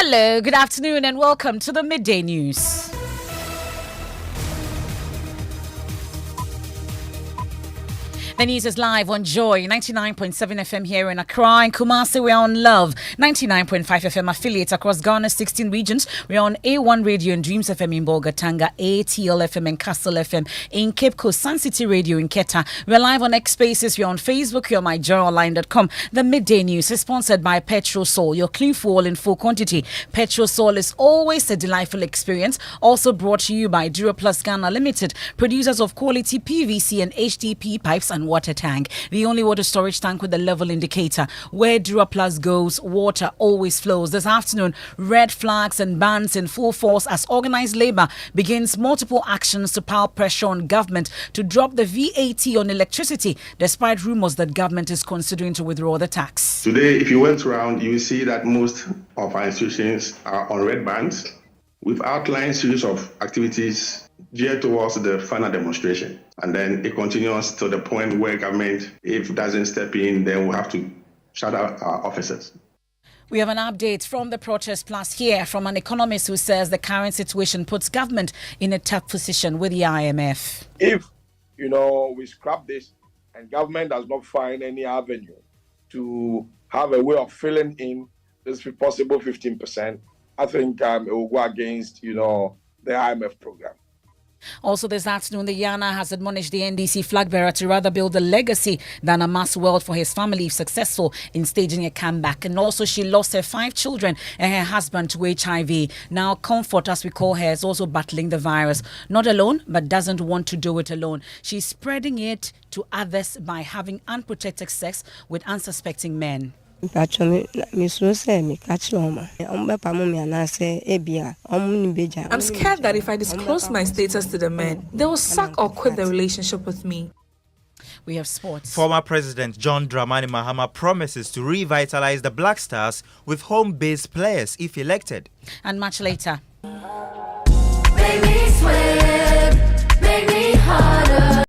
Hello, good afternoon, and welcome to the Midday News. The news is live on Joy 99.7 FM here in Accra and Kumasi. We're on Love 99.5 FM affiliates across Ghana's 16 regions. We're on A1 Radio and Dreams FM in Bolgatanga, ATL FM and Castle FM in Cape Coast, Sun City Radio in Keta. We're live on X Spaces. We're on Facebook. We're on myjoyonline.com. The Midday News is sponsored by Petrol Sol, your clean fuel in full quantity. Petrol Sol is always a delightful experience. Also brought to you by Duraplus Ghana Limited, producers of quality PVC and HDP pipes and water tank. The only water storage tank with a level indicator. Where Duraplus goes, water always flows. This afternoon, red flags and bans in full force as organized labor begins multiple actions to pile pressure on government to drop the VAT on electricity, despite rumors that government is considering to withdraw the tax. Today, if you went around, you will see that most of our institutions are on red bands. We've outlined a series of activities geared towards the final demonstration. And then it continues to the point where government, if it doesn't step in, then we'll have to shut out our officers. We have an update from the Protest Plus here from an economist who says the current situation puts government in a tough position with the IMF. If, we scrap this and government does not find any avenue to have a way of filling in this possible 15%, I think it will go against, the IMF program. Also this afternoon, the Yana has admonished the NDC flag bearer to rather build a legacy than amass wealth for his family if successful in staging a comeback. And also she lost her 5 children and her husband to HIV. Now Comfort, as we call her, is also battling the virus. Not alone, but doesn't want to do it alone. She's spreading it to others by having unprotected sex with unsuspecting men. I'm scared that if I disclose my status to the men, they will sack or quit the relationship with me. We have sports. Former President John Dramani Mahama promises to revitalize the Black Stars with home-based players if elected. And much later. Make me sweat, make me harder.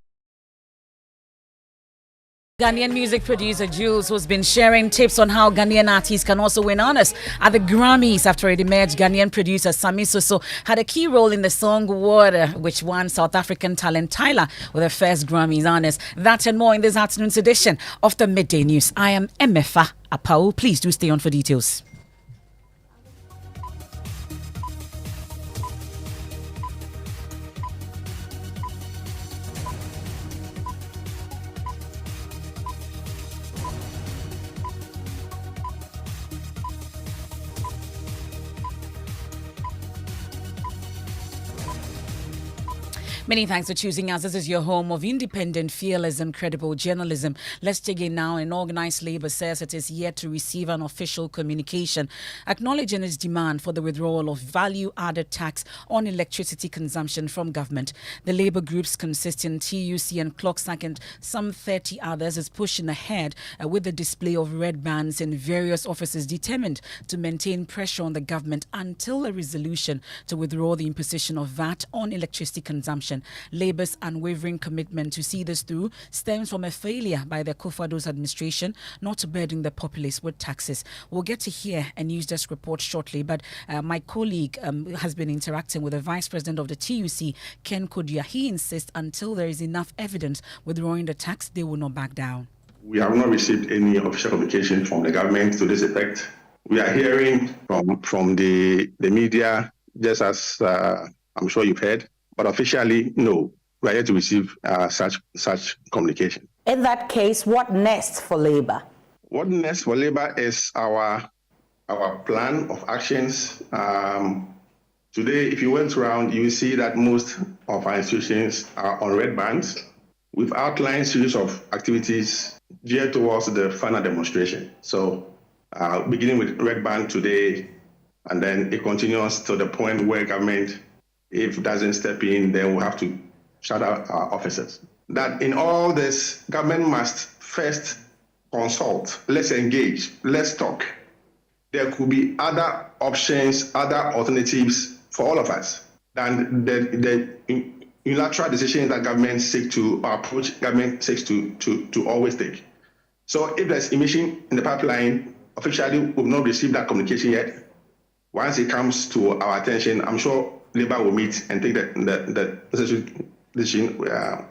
Ghanaian music producer Jules, who's been sharing tips on how Ghanaian artists can also win honors at the Grammys after it emerged Ghanaian producer Sami Soso had a key role in the song Water, which won South African talent Tyler with her first Grammys honors. That and more in this afternoon's edition of the Midday News. I am Emefa Apawu. Please do stay on for details. Many thanks for choosing us. This is your home of independent, fearless and credible journalism. Let's dig in now. And organized labor says it is yet to receive an official communication acknowledging its demand for the withdrawal of value-added tax on electricity consumption from government. The labor groups consisting TUC and Clocksack and some 30 others is pushing ahead with the display of red bands in various offices, determined to maintain pressure on the government until a resolution to withdraw the imposition of VAT on electricity consumption. Labour's unwavering commitment to see this through stems from a failure by the Akufo-Addo's administration not to burden the populace with taxes. We'll get to hear a news desk report shortly, but my colleague has been interacting with the Vice President of the TUC, Ken Kodia. He insists until there is enough evidence withdrawing the tax, they will not back down. We have not received any official communication from the government to this effect. We are hearing from the media, just as I'm sure you've heard. But officially, no, we are yet to receive such communication. In that case, what next for Labour? What next for Labour is our plan of actions. Today, if you went around, you will see that most of our institutions are on red bands. We've outlined a series of activities geared towards the final demonstration. So, beginning with red band today, and then it continues to the point where government, if it doesn't step in, then we'll have to shut out our officers. That in all this, government must first consult, let's engage, let's talk. There could be other options, other alternatives for all of us than the unilateral decisions that government seek to, or approach government seeks to always take. So if there's emission in the pipeline, officially we've not received that communication yet. once it comes to our attention, I'm sure Labour will meet and take the necessary decision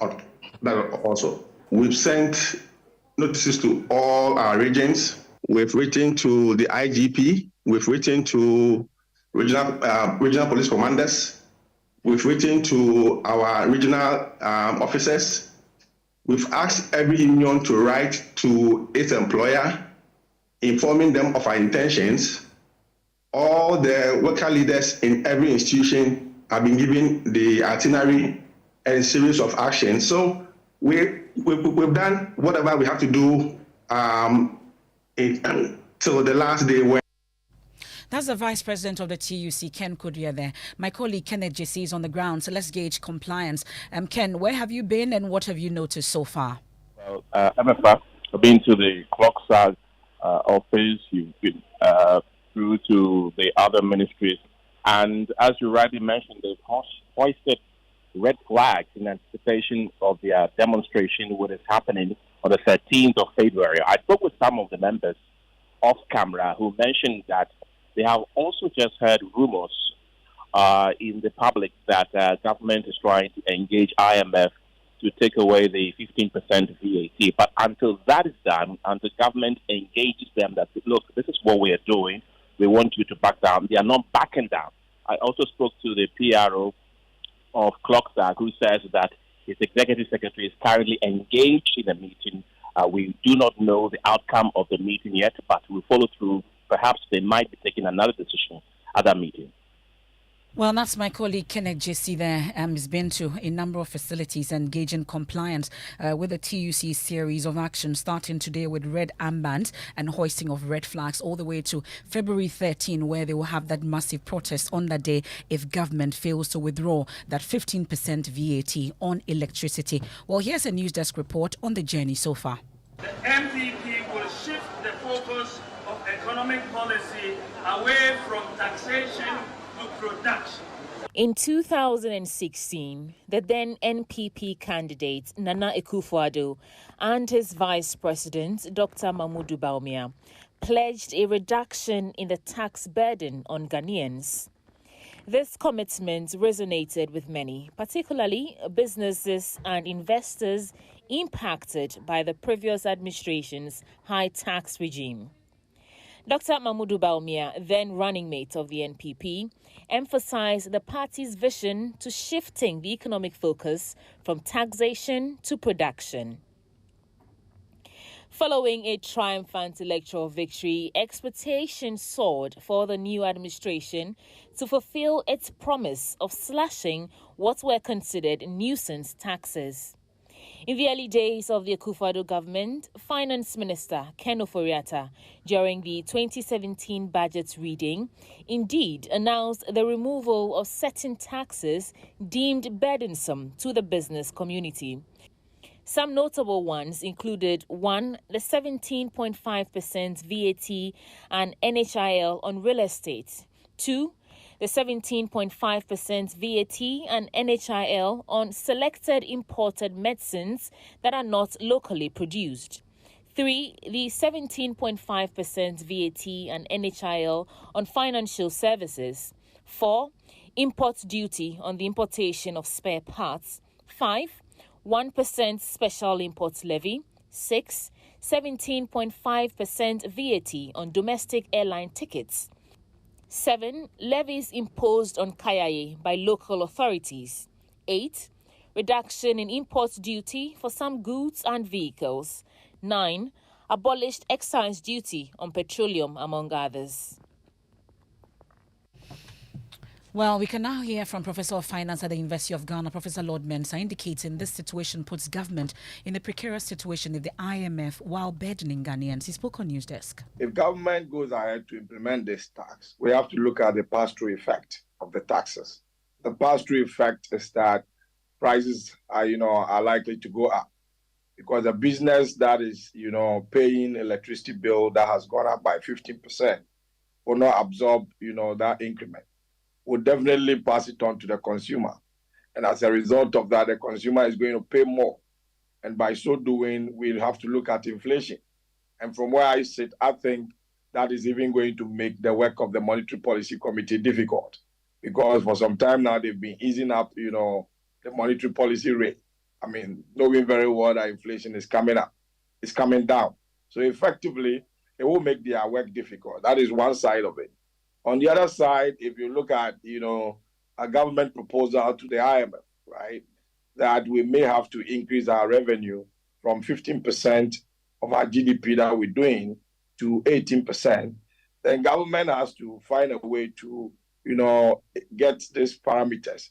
on that also. We've sent notices to all our regions. We've written to the IGP. We've written to regional police commanders. We've written to our regional officers. We've asked every union to write to its employer, informing them of our intentions. All the worker leaders in every institution have been given the itinerary and series of actions. So we've done whatever we have to do till the last day when. That's the Vice President of the TUC, Ken Kudia there. My colleague Kenneth JC is on the ground, so let's gauge compliance. Ken, where have you been and what have you noticed so far? Well, Emefa, I've been to the ClockSAG office, you've been through to the other ministries, and as you rightly mentioned, they've hoisted red flags in anticipation of their demonstration, what is happening on the 13th of February. I spoke with some of the members off camera who mentioned that they have also just heard rumors in the public that government is trying to engage IMF to take away the 15% VAT. But until that is done, and the government engages them that, look, this is what we are doing, we want you to back down, they are not backing down. I also spoke to the PRO of ClockSAG, who says that his executive secretary is currently engaged in a meeting. We do not know the outcome of the meeting yet, but we'll follow through. Perhaps they might be taking another decision at that meeting. Well, that's my colleague Kenneth JC there. He's been to a number of facilities engaging compliance with the TUC series of actions, starting today with red armbands and hoisting of red flags all the way to February 13, where they will have that massive protest on that day if government fails to withdraw that 15% VAT on electricity. Well, here's a news desk report on the journey so far. The MPP will shift the focus of economic policy away from taxation to production. In 2016, the then NPP candidate Nana Akufo-Addo and his vice president Dr. Mamudu Bawumia pledged a reduction in the tax burden on Ghanaians. This commitment resonated with many, particularly businesses and investors impacted by the previous administration's high tax regime. Dr. Mamudu Bawumia, then running mate of the NPP, emphasized the party's vision to shifting the economic focus from taxation to production. Following a triumphant electoral victory, expectations soared for the new administration to fulfill its promise of slashing what were considered nuisance taxes. In the early days of the Akufo-Addo government, Finance Minister Ken Ofori-Atta, during the 2017 budget reading, indeed announced the removal of certain taxes deemed burdensome to the business community. Some notable ones included 1. The 17.5% VAT and NHIL on real estate. 2. The 17.5% VAT and NHIL on selected imported medicines that are not locally produced. 3. The 17.5% VAT and NHIL on financial services. 4. Import duty on the importation of spare parts. 5. 1% special import levy. 6. 17.5% VAT on domestic airline tickets. 7. Levies imposed on Kayaye by local authorities. 8. Reduction in import duty for some goods and vehicles. 9. Abolished excise duty on petroleum, among others. Well, we can now hear from Professor of Finance at the University of Ghana, Professor Lord Mensah, indicating this situation puts government in a precarious situation with the IMF while burdening Ghanaians. He spoke on News Desk. If government goes ahead to implement this tax, we have to look at the pass-through effect of the taxes. The pass-through effect is that prices are likely to go up because a business that is, paying electricity bill that has gone up by 15% will not absorb, that increment. Will definitely pass it on to the consumer. And as a result of that, the consumer is going to pay more. And by so doing, we'll have to look at inflation. And from where I sit, I think that is even going to make the work of the Monetary Policy Committee difficult, because for some time now they've been easing up, the monetary policy rate. I mean, knowing very well that inflation is coming up, it's coming down. So effectively, it will make their work difficult. That is one side of it. On the other side, if you look at, a government proposal to the IMF, right, that we may have to increase our revenue from 15% of our GDP that we're doing to 18%, then government has to find a way to, get these parameters.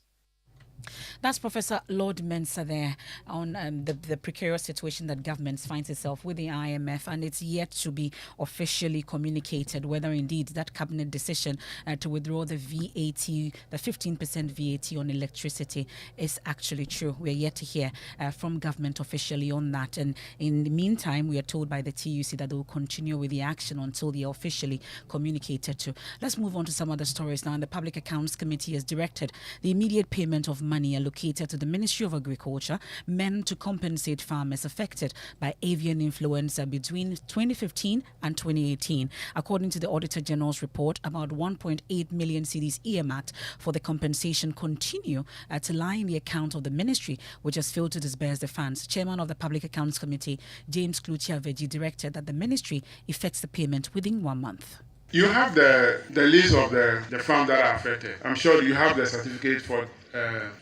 That's Professor Lord Mensah there on the precarious situation that government finds itself with the IMF, and it's yet to be officially communicated whether indeed that cabinet decision to withdraw the VAT, the 15% VAT on electricity, is actually true. We're yet to hear from government officially on that, and in the meantime, we are told by the TUC that they will continue with the action until they are officially communicated to. Let's move on to some other stories now. And the Public Accounts Committee has directed the immediate payment of money allocated to the Ministry of Agriculture meant to compensate farmers affected by avian influenza between 2015 and 2018. According to the Auditor General's report, about 1.8 million cedis earmarked for the compensation continue to lie in the account of the ministry, which has failed to disburse the funds. Chairman of the Public Accounts Committee, James Kluchi-Aveji, directed that the ministry effects the payment within 1 month. You have the list of the farms that are affected. I'm sure you have the certificate for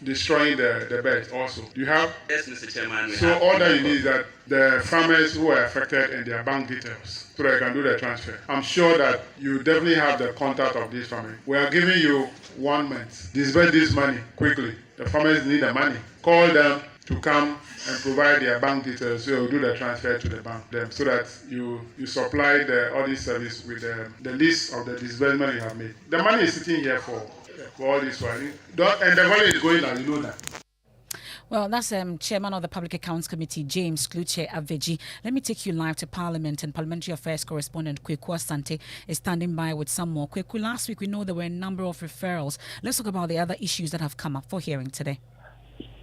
destroying the birds also. You have? Yes, Mr. Chairman. So all that you need is that the farmers who are affected and their bank details so they can do the transfer. I'm sure that you definitely have the contact of this family. We are giving you 1 month. Disburse this money quickly. The farmers need the money. Call them to come and provide their bank details, so you'll do the transfer to the bank them, so that you supply the audit service with the list of the disbursement you have made. The money is sitting here for all this one, and the money is going out, you know that. Well, that's Chairman of the Public Accounts Committee, James Kluchi-Aveji. Let me take you live to Parliament, and Parliamentary Affairs correspondent Kweku Asante is standing by with some more. Kweku, last week we know there were a number of referrals. Let's talk about the other issues that have come up for hearing today.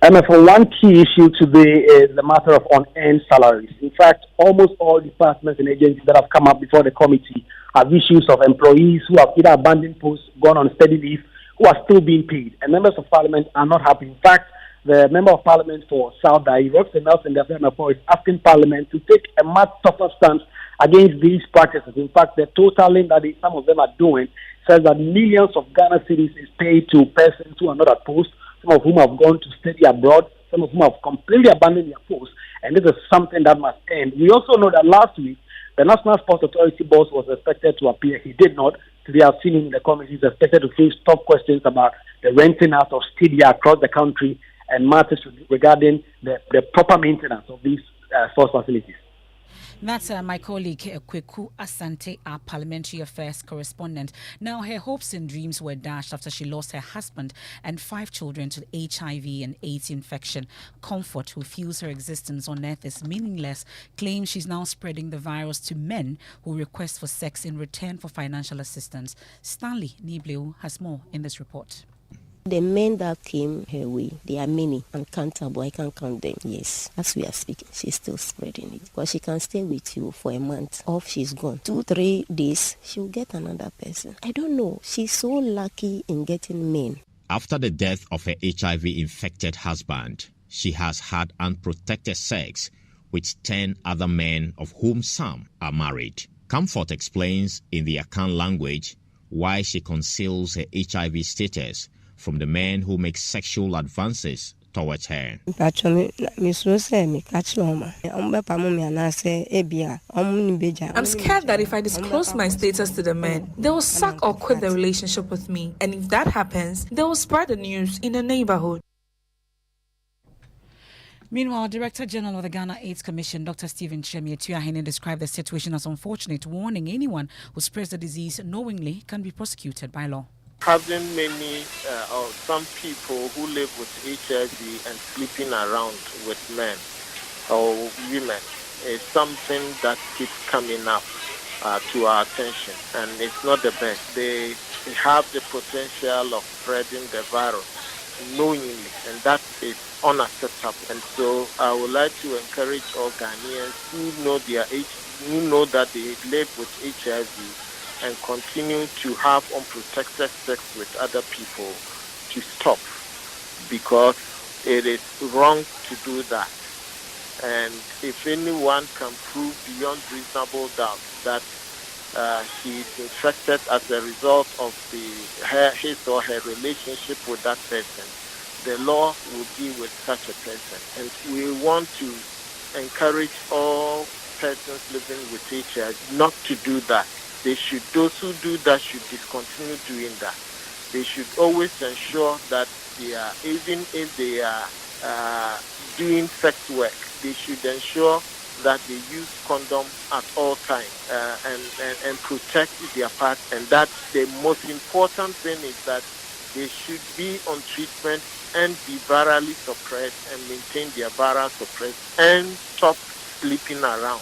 Emefa, one key issue today is the matter of unearned salaries. In fact, almost all departments and agencies that have come up before the committee have issues of employees who have either abandoned posts, gone on steady leave, who are still being paid. And members of parliament are not happy. In fact, the member of parliament for South Dai, Roxanne Nelson, the Emefa, is asking parliament to take a much tougher stance against these practices. In fact, the totaling that some of them are doing says that millions of Ghana cedis is paid to persons who are not at post, some of whom have gone to study abroad, some of whom have completely abandoned their posts, and this is something that must end. We also know that last week, the National Sports Authority boss was expected to appear. He did not. Today, I've seen him in the committee. He's expected to face tough questions about the renting out of stadia across the country and matters regarding the proper maintenance of these sports facilities. That's my colleague Kweku Asante, our Parliamentary Affairs correspondent. Now, her hopes and dreams were dashed after she lost her husband and 5 children to HIV and AIDS infection. Comfort, who feels her existence on earth is meaningless, claims she's now spreading the virus to men who request for sex in return for financial assistance. Stanley Nibleu has more in this report. The men that came her way, they are many, uncountable. I can't count them. Yes, as we are speaking, she's still spreading it. Because she can stay with you for a month. Off, she's gone. 2-3 days, she'll get another person. I don't know. She's so lucky in getting men. After the death of her HIV-infected husband, she has had unprotected sex with 10 other men, of whom some are married. Comfort explains in the Akan language why she conceals her HIV status from the men who make sexual advances towards her. I'm scared that if I disclose my status to the men, they will sack or quit the relationship with me. And if that happens, they will spread the news in the neighborhood. Meanwhile, Director General of the Ghana AIDS Commission, Dr. Stephen Chemie Tuahene, described the situation as unfortunate, warning anyone who spreads the disease knowingly can be prosecuted by law. Having many or some people who live with HIV and sleeping around with men or women is something that keeps coming up to our attention, and it's not the best. They have the potential of spreading the virus knowingly, and that is unacceptable. And so I would like to encourage all Ghanaians who know that they live with HIV and continue to have unprotected sex with other people to stop, because it is wrong to do that. And if anyone can prove beyond reasonable doubt that she is infected as a result of his or her relationship with that person, the law will deal with such a person. And we want to encourage all persons living with HIV not to do that. Those who do that should discontinue doing that. They should always ensure that they are, even if they are doing sex work, they should ensure that they use condom at all times and protect their part. And that the most important thing is that they should be on treatment and be virally suppressed and maintain their viral suppressed and stop sleeping around.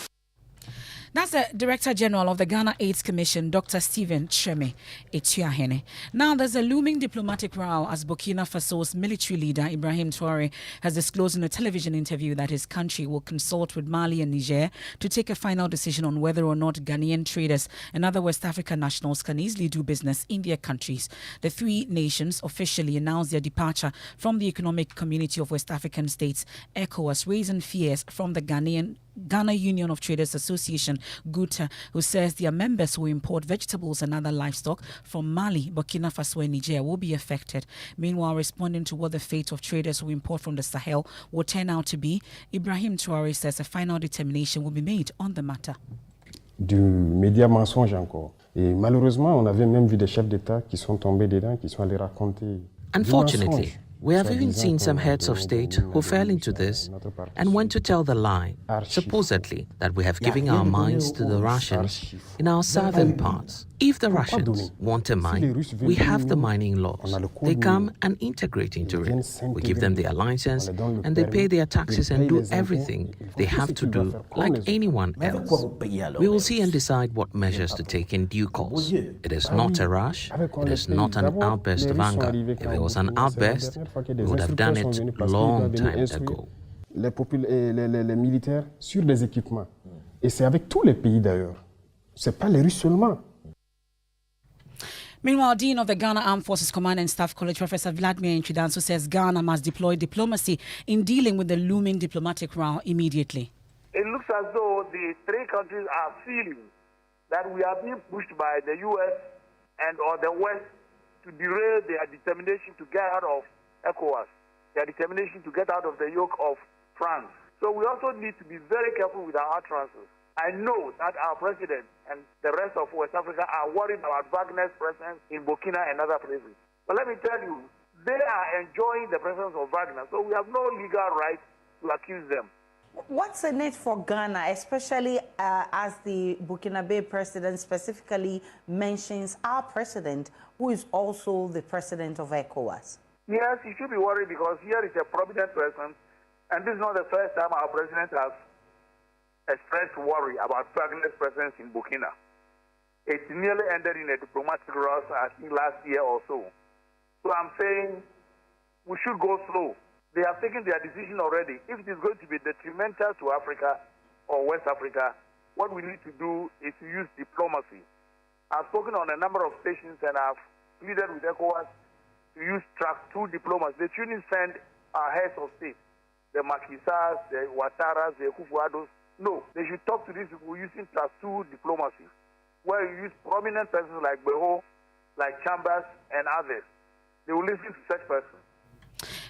That's the Director General of the Ghana AIDS Commission, Dr. Stephen Cheme Etuahene. Now, there's a looming diplomatic row as Burkina Faso's military leader, Ibrahim Traoré, has disclosed in a television interview that his country will consult with Mali and Niger to take a final decision on whether or not Ghanaian traders and other West African nationals can easily do business in their countries. The three nations officially announced their departure from the Economic Community of West African States, ECOWAS, raising fears from the Ghana Union of Traders Association, GUTA, who says their members who import vegetables and other livestock from Mali, Burkina Faso and Niger will be affected. Meanwhile, responding to what the fate of traders who import from the Sahel will turn out to be, Ibrahim Traoré says a final determination will be made on the matter. Du média mensonge encore. Et malheureusement, on avait même vu des chefs d'État qui sont tombés dedans, qui sont allés raconter. Unfortunately, we have even seen some heads of state who fell into this and went to tell the lie, supposedly that we have given our mines to the Russians in our southern parts. If the Russians want a mine, we have the mining laws. They come and integrate into it. We give them their license and they pay their taxes and do everything they have to do like anyone else. We will see and decide what measures to take in due course. It is not a rush. It is not an outburst of anger. If it was an outburst, we would have done it a long time ago. Les militaires sur des équipements. Et c'est avec tous les pays d'ailleurs. C'est pas les Russes seulement. Meanwhile, Dean of the Ghana Armed Forces Command and Staff College, Professor Vladimir Intridanso, says Ghana must deploy diplomacy in dealing with the looming diplomatic row immediately. It looks as though the three countries are feeling that we are being pushed by the U.S. and or the West to derail their determination to get out of ECOWAS, their determination to get out of the yoke of France. So we also need to be very careful with our utterances. I know that our president and the rest of West Africa are worried about Wagner's presence in Burkina and other places. But let me tell you, they are enjoying the presence of Wagner, so we have no legal right to accuse them. What's in it for Ghana, especially as the Burkinabe president specifically mentions our president, who is also the president of ECOWAS? Yes, you should be worried because here is a prominent person, and this is not the first time our president has expressed worry about Wagner's presence in Burkina. It nearly ended in a diplomatic row, I think last year or so. So I'm saying we should go slow. They have taken their decision already. If it is going to be detrimental to Africa or West Africa, what we need to do is to use diplomacy. I've spoken on a number of stations and I've pleaded with ECOWAS to use track 2 diplomacy. They shouldn't send our heads of state, the Makisas, the Ouattaras, the Kufuados. No, they should talk to these people using track 2 diplomacy, where you use prominent persons like Beho, like Chambers, and others. They will listen to such persons.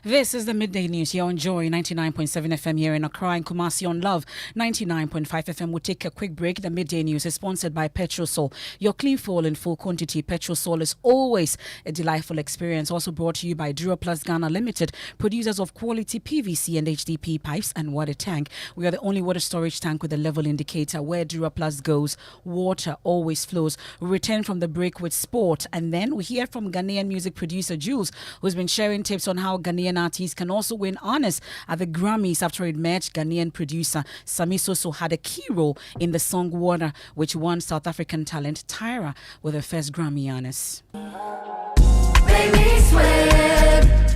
This is the Midday News here on Joy 99.7 FM here in Accra and Kumasi on Love 99.5 FM. We'll take a quick break. The Midday News is sponsored by Petrosol. Your clean fuel in full quantity. Petrosol is always a delightful experience. Also brought to you by Duraplus Ghana Limited, producers of quality PVC and HDP pipes and water tank. We are the only water storage tank with a level indicator. Where Duraplus goes, water always flows. We return from the break with sport, and then we hear from Ghanaian music producer Jules, who's been sharing tips on how Ghanaian artists can also win honors at the Grammys after it matched Ghanaian producer Sami Soso had a key role in the song Water, which won South African talent Tyra with her first Grammy honors. Baby, sweat.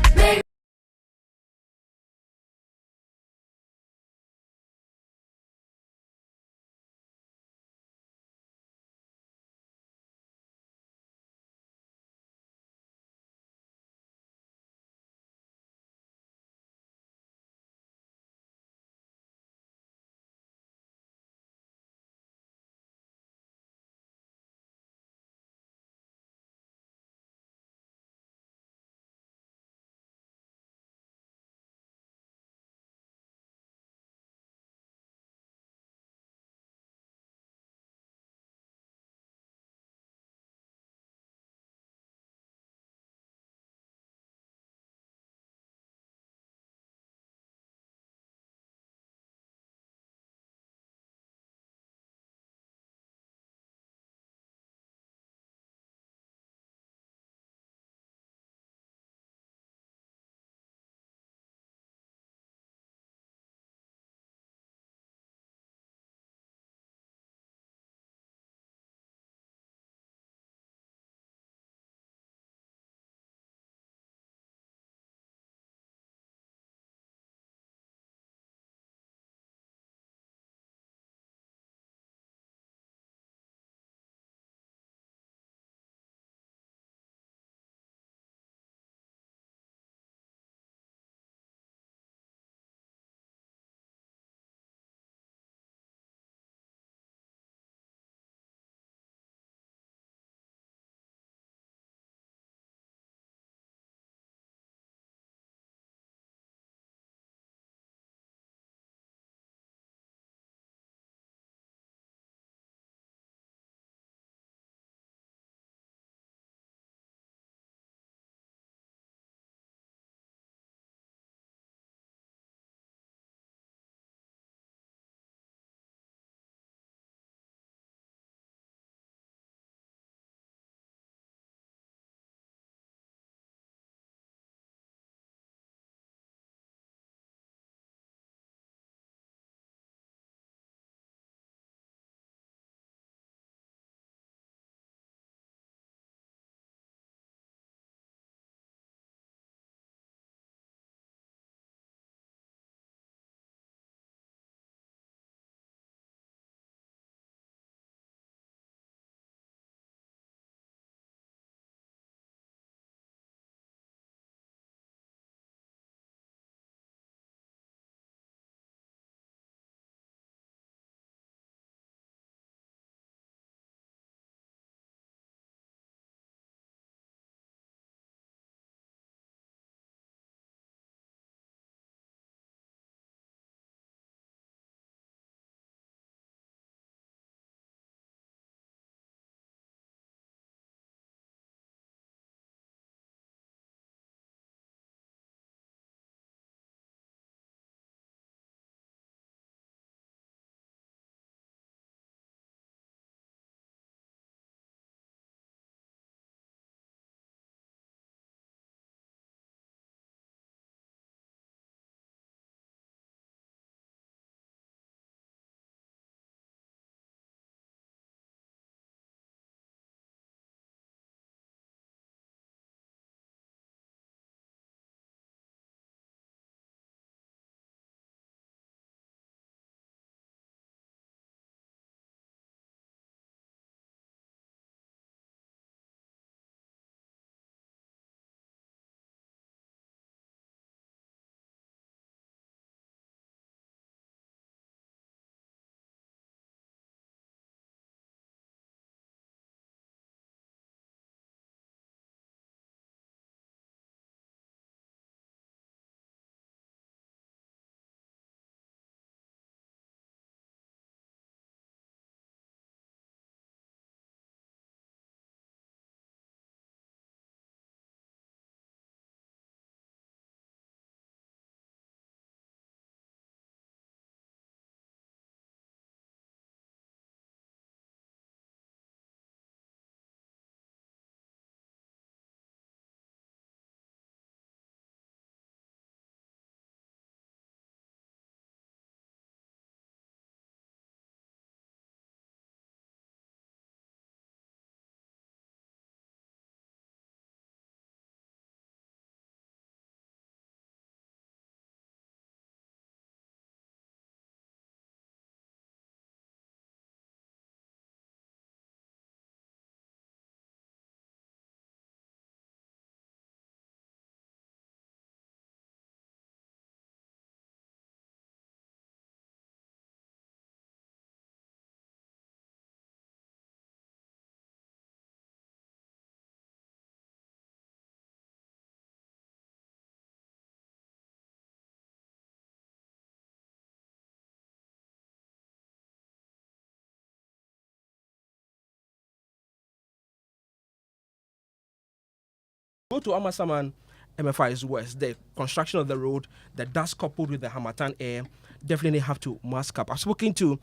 Go to Amasaman, Emefa is worse. The construction of the road, the dust coupled with the Hamatan air, definitely have to mask up. I've spoken to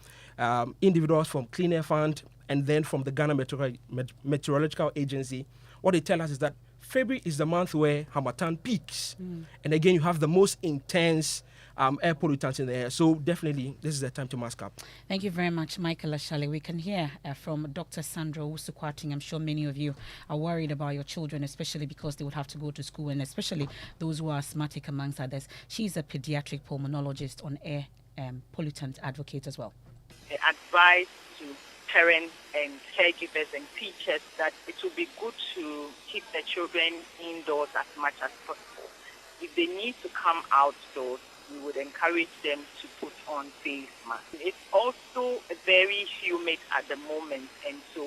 individuals from Clean Air Fund and then from the Ghana Meteorological Agency. What they tell us is that February is the month where Hamatan peaks. And again, you have the most intense air pollutants in the air. So definitely, this is the time to mask up. Thank you very much, Michael Ashale. We can hear from Dr. Sandra Usukwating. I'm sure many of you are worried about your children, especially because they would have to go to school, and especially those who are asthmatic amongst others. She's a pediatric pulmonologist on air pollutant advocate as well. Advice to parents and caregivers and teachers that it would be good to keep the children indoors as much as possible. If they need to come outdoors, we would encourage them to put on face masks. It's also very humid at the moment, and so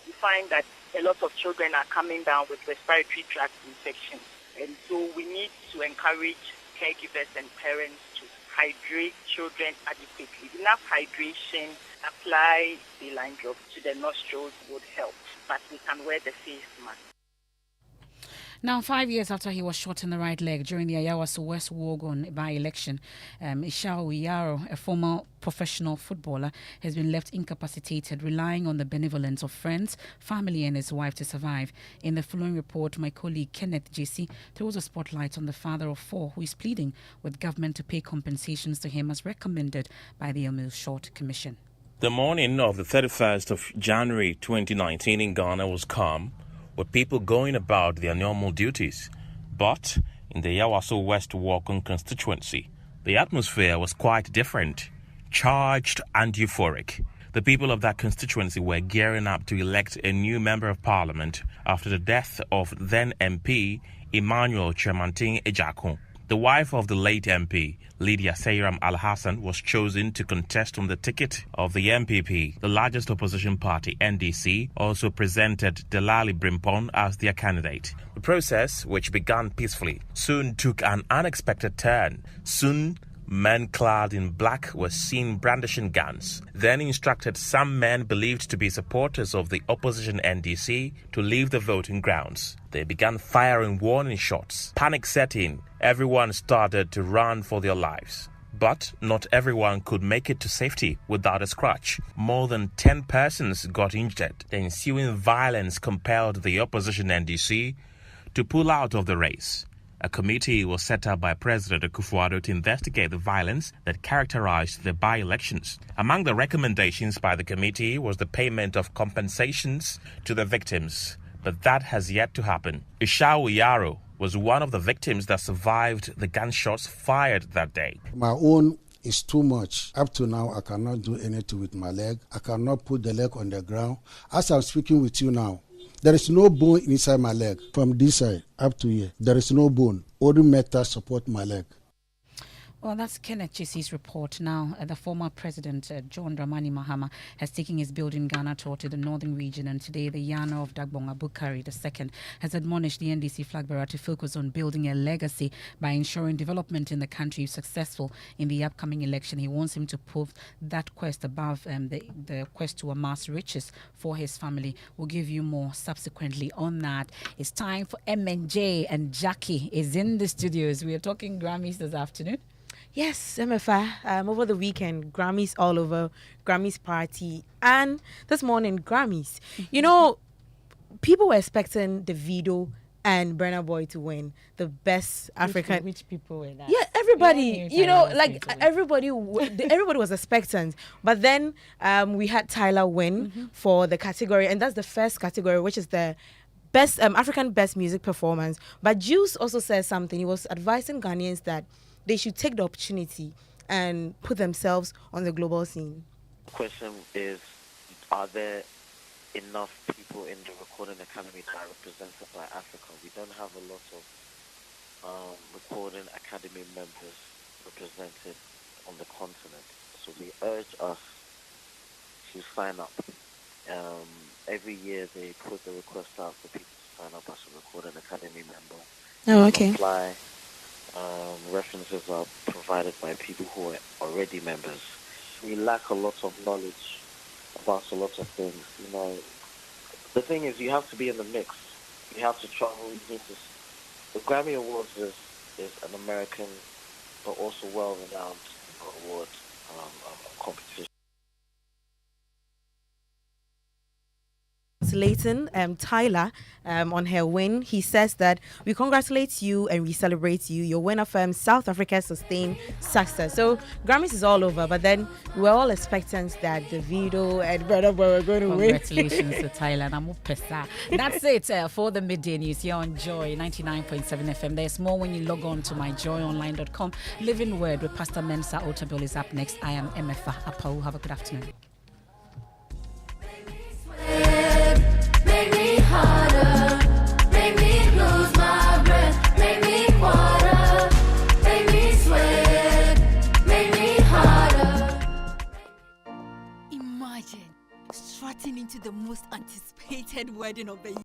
you find that a lot of children are coming down with respiratory tract infections. And so we need to encourage caregivers and parents to hydrate children adequately. Enough hydration, apply saline drops to the nostrils would help, but we can wear the face mask. Now, 5 years after he was shot in the right leg during the Ayawaso West Wogon by-election, Ishao Yaro, a former professional footballer, has been left incapacitated, relying on the benevolence of friends, family and his wife to survive. In the following report, my colleague Kenneth JC throws a spotlight on the father of four who is pleading with government to pay compensations to him as recommended by the Emil Short Commission. The morning of the 31st of January 2019 in Ghana was calm, with people going about their normal duties. But in the Yawaso West Walking constituency, the atmosphere was quite different, charged and euphoric. The people of that constituency were gearing up to elect a new member of parliament after the death of then MP Emmanuel Chemantin Ejakun. The wife of the late MP, Lydia Seyram Al-Hassan, was chosen to contest on the ticket of the MPP. The largest opposition party, NDC, also presented Delali Brimpon as their candidate. The process, which began peacefully, soon took an unexpected turn. Soon, men clad in black were seen brandishing guns, then instructed some men believed to be supporters of the opposition NDC to leave the voting grounds. They began firing warning shots. Panic set in. Everyone started to run for their lives. But not everyone could make it to safety without a scratch. More than 10 persons got injured. The ensuing violence compelled the opposition NDC to pull out of the race. A committee was set up by President Akufo-Addo to investigate the violence that characterized the by-elections. Among the recommendations by the committee was the payment of compensations to the victims, but that has yet to happen. Ishao Yaro was one of the victims that survived the gunshots fired that day. My own is too much. Up to now, I cannot do anything with my leg. I cannot put the leg on the ground. As I'm speaking with you now, there is no bone inside my leg. From this side up to here, there is no bone. Only metal support my leg. Well, that's Kenneth Chisi's report. Now, the former president, John Dramani Mahama, has taken his Building Ghana tour to the northern region, and today the Yana of Dagbon Abukari II has admonished the NDC flag bearer to focus on building a legacy by ensuring development in the country is successful in the upcoming election. He wants him to put that quest above the quest to amass riches for his family. We'll give you more subsequently on that. It's time for MNJ, and Jackie is in the studios. We are talking Grammys this afternoon. Yes, Emefa. Over the weekend, Grammys all over, Grammys party, and this morning, Grammys. You know, people were expecting Davido and Burna Boy to win the best African. Which people were that? Yeah, everybody. You know, like everybody was expectant. But then we had Tyler win for the category, and that's the first category, which is the best African best music performance. But Juice also said something. He was advising Ghanaians that they should take the opportunity and put themselves on the global scene. The question is, are there enough people in the Recording Academy that are represented by Africa? We don't have a lot of Recording Academy members represented on the continent. So we urge us to sign up. Every year they put the request out for people to sign up as a Recording Academy member. Oh, okay. Apply. References are provided by people who are already members. We lack a lot of knowledge about a lot of things. You know, the thing is, you have to be in the mix. You have to travel. You need to The Grammy Awards is an American but also well-renowned award competition. Congratulating Tyler on her win. He says that we congratulate you and we celebrate you. Your win affirms South Africa's sustained success. So Grammys is all over, but then we're all expectant that Davido and Brother Boy are going to win. Congratulations to Tyler. That's it for the Midday News here on Joy 99.7 FM. There's more when you log on to myjoyonline.com. Living Word with Pastor Mensa Otabil is up next. I am Emefa. Apawu. Have a good afternoon. Make me harder, make me lose my breath, make me quarter, make me sweat, make me harder. Imagine strutting into the most anticipated wedding of the year.